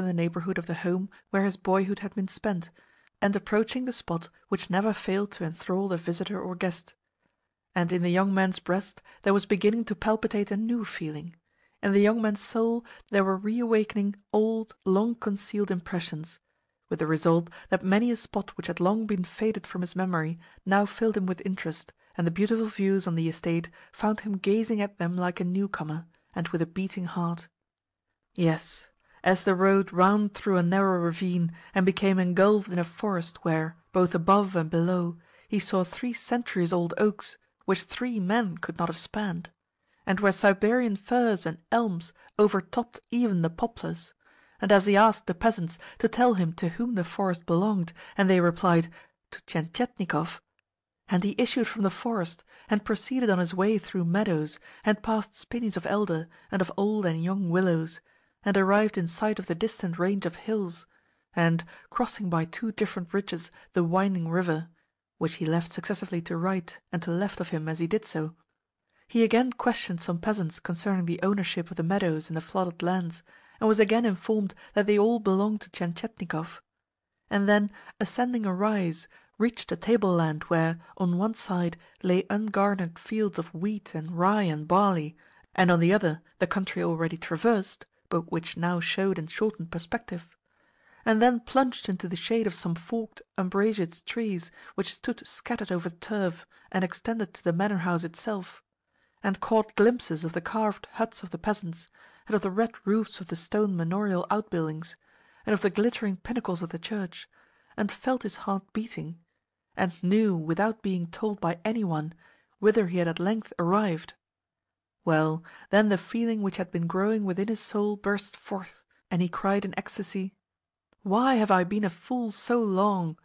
in the neighbourhood of the home where his boyhood had been spent, and approaching the spot which never failed to enthrall the visitor or guest. And in the young man's breast there was beginning to palpitate a new feeling. In the young man's soul there were reawakening old, long-concealed impressions, with the result that many a spot which had long been faded from his memory now filled him with interest, and the beautiful views on the estate found him gazing at them like a newcomer, and with a beating heart. Yes, as the road wound through a narrow ravine and became engulfed in a forest where, both above and below, he saw 3 centuries-old oaks, which 3 men could not have spanned, and where Siberian firs and elms overtopped even the poplars, and as he asked the peasants to tell him to whom the forest belonged, and they replied, "To Tientietnikov," and he issued from the forest and proceeded on his way through meadows, and past spinneys of elder and of old and young willows, and arrived in sight of the distant range of hills, and, crossing by 2 different ridges the winding river, which he left successively to right and to left of him as he did so, he again questioned some peasants concerning the ownership of the meadows and the flooded lands, and was again informed that they all belonged to Tientietnikov, and then, ascending a rise, reached a tableland where, on one side, lay ungarnered fields of wheat and rye and barley, and on the other the country already traversed, but which now showed in shortened perspective, and then plunged into the shade of some forked umbrageous trees which stood scattered over the turf and extended to the manor house itself, and caught glimpses of the carved huts of the peasants, and of the red roofs of the stone manorial outbuildings, and of the glittering pinnacles of the church, and felt his heart beating, and knew, without being told by any one, whither he had at length arrived. Well, then the feeling which had been growing within his soul burst forth, and he cried in ecstasy, "Why have I been a fool so long?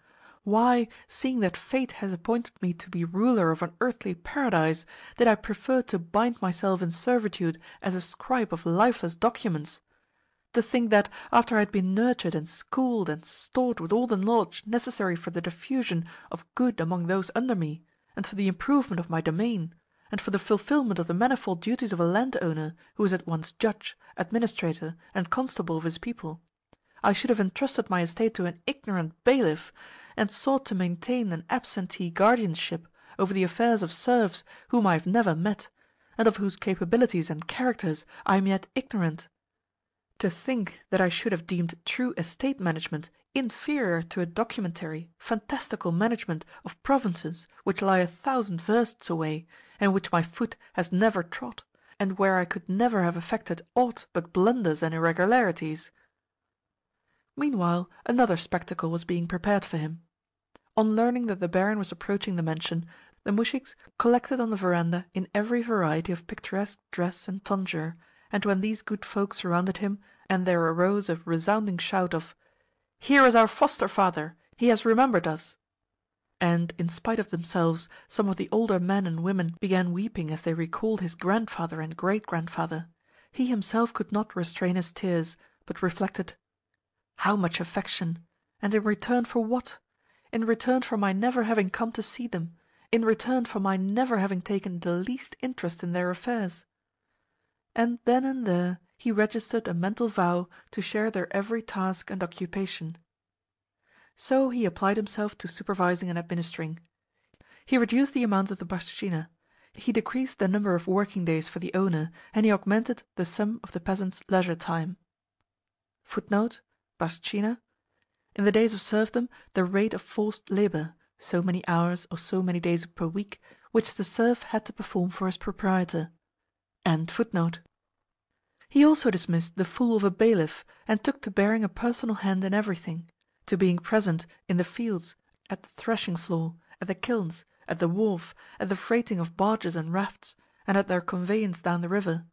Why, seeing that fate has appointed me to be ruler of an earthly paradise, did I prefer to bind myself in servitude as a scribe of lifeless documents? To think that, after I had been nurtured and schooled and stored with all the knowledge necessary for the diffusion of good among those under me, and for the improvement of my domain, and for the fulfilment of the manifold duties of a landowner who is at once judge, administrator, and constable of his people, I should have entrusted my estate to an ignorant bailiff, and sought to maintain an absentee guardianship over the affairs of serfs whom I have never met, and of whose capabilities and characters I am yet ignorant. To think that I should have deemed true estate management inferior to a documentary, fantastical management of provinces which lie 1,000 versts away, and which my foot has never trod, and where I could never have effected aught but blunders and irregularities. Meanwhile another spectacle was being prepared for him. On learning that the Baron was approaching the mansion, the muzhiks collected on the veranda in every variety of picturesque dress and tonsure, and when these good folk surrounded him, and there arose a resounding shout of "Here is our foster father! He has remembered us!" and, in spite of themselves, some of the older men and women began weeping as they recalled his grandfather and great-grandfather, he himself could not restrain his tears, but reflected, "How much affection! And in return for what? In return for my never having come to see them, in return for my never having taken the least interest in their affairs." And then and there he registered a mental vow to share their every task and occupation. So he applied himself to supervising and administering. He reduced the amount of the bashchina, he decreased the number of working days for the owner, and he augmented the sum of the peasants' leisure time. [Footnote: Bashchina. In the days of serfdom, the rate of forced labor, so many hours or so many days per week, which the serf had to perform for his proprietor. End footnote. He also dismissed the fool of a bailiff, and took to bearing a personal hand in everything, to being present in the fields, at the threshing floor, at the kilns, at the wharf, at the freighting of barges and rafts, and at their conveyance down the river.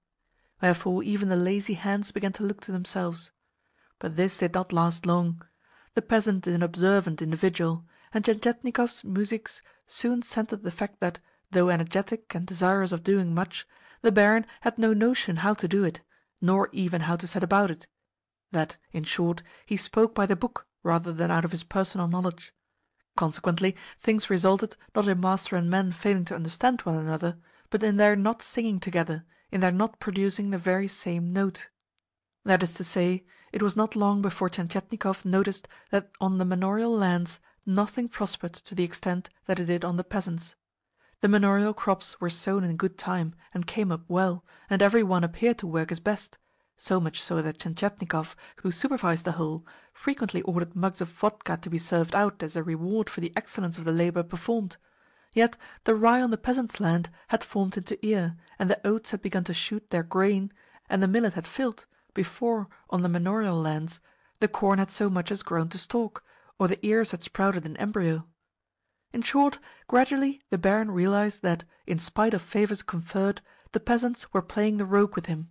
Wherefore even the lazy hands began to look to themselves. But this did not last long. The peasant is an observant individual, and Tientietnikov's muzhiks soon scented the fact that, though energetic and desirous of doing much, the Baron had no notion how to do it, nor even how to set about it; that, in short, he spoke by the book rather than out of his personal knowledge. Consequently, things resulted not in master and men failing to understand one another, but in their not singing together, in their not producing the very same note. That is to say, it was not long before Tientietnikov noticed that on the manorial lands nothing prospered to the extent that it did on the peasants'. The manorial crops were sown in good time and came up well, and every one appeared to work his best, so much so that Tientietnikov, who supervised the whole, frequently ordered mugs of vodka to be served out as a reward for the excellence of the labor performed. Yet the rye on the peasants' land had formed into ear, and the oats had begun to shoot their grain, and the millet had filled, before, on the manorial lands, the corn had so much as grown to stalk, or the ears had sprouted in embryo. In short, gradually the Baron realized that, in spite of favors conferred, the peasants were playing the rogue with him.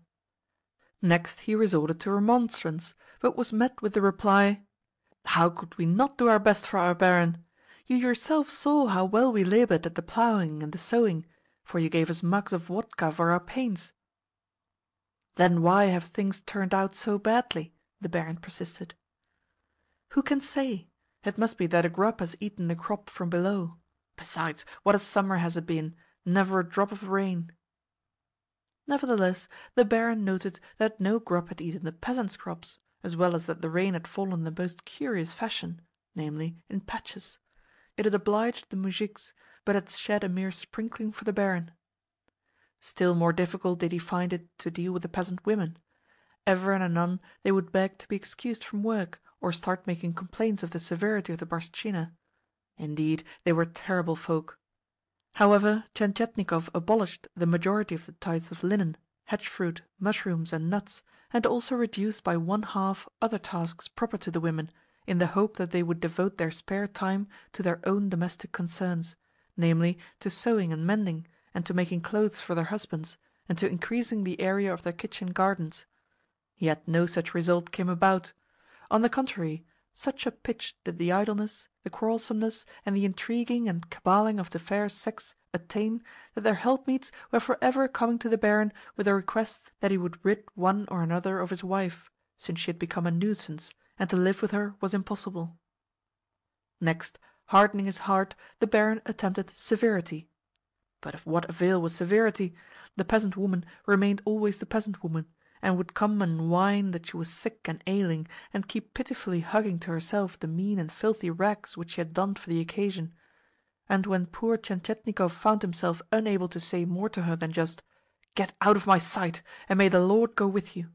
Next he resorted to remonstrance, but was met with the reply, "How could we not do our best for our Baron? You yourself saw how well we labored at the plowing and the sowing, for you gave us mugs of vodka for our pains." "Then why have things turned out so badly?" the Baron persisted. "Who can say? It must be that a grub has eaten the crop from below. Besides, what a summer has it been! Never a drop of rain." Nevertheless, the Baron noted that no grub had eaten the peasants' crops, as well as that the rain had fallen in the most curious fashion, namely, in patches. It had obliged the moujiks, but had shed a mere sprinkling for the Baron. Still more difficult did he find it to deal with the peasant women. Ever and anon they would beg to be excused from work, or start making complaints of the severity of the barstchina. Indeed, they were terrible folk. However, Tientietnikov abolished the majority of the tithes of linen, hedge fruit, mushrooms, and nuts, and also reduced by one half other tasks proper to the women, in the hope that they would devote their spare time to their own domestic concerns, namely, to sewing and mending, and to making clothes for their husbands, and to increasing the area of their kitchen gardens. Yet no such result came about. On the contrary, such a pitch did the idleness, the quarrelsomeness, and the intriguing and caballing of the fair sex attain, that their helpmeets were for ever coming to the Baron with a request that he would rid one or another of his wife, since she had become a nuisance, and to live with her was impossible. Next, hardening his heart, the Baron attempted severity. But of what avail was severity? The peasant woman remained always the peasant woman, and would come and whine that she was sick and ailing, and keep pitifully hugging to herself the mean and filthy rags which she had donned for the occasion. And when poor Tientietnikov found himself unable to say more to her than just, "Get out of my sight, and may the Lord go with you,"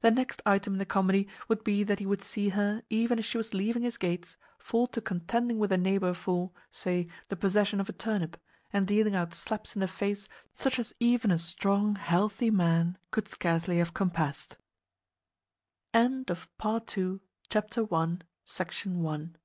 the next item in the comedy would be that he would see her, even as she was leaving his gates, fall to contending with a neighbour for, say, the possession of a turnip, and dealing out slaps in the face such as even a strong, healthy man could scarcely have compassed. End of Part 2, Chapter 1, Section 1.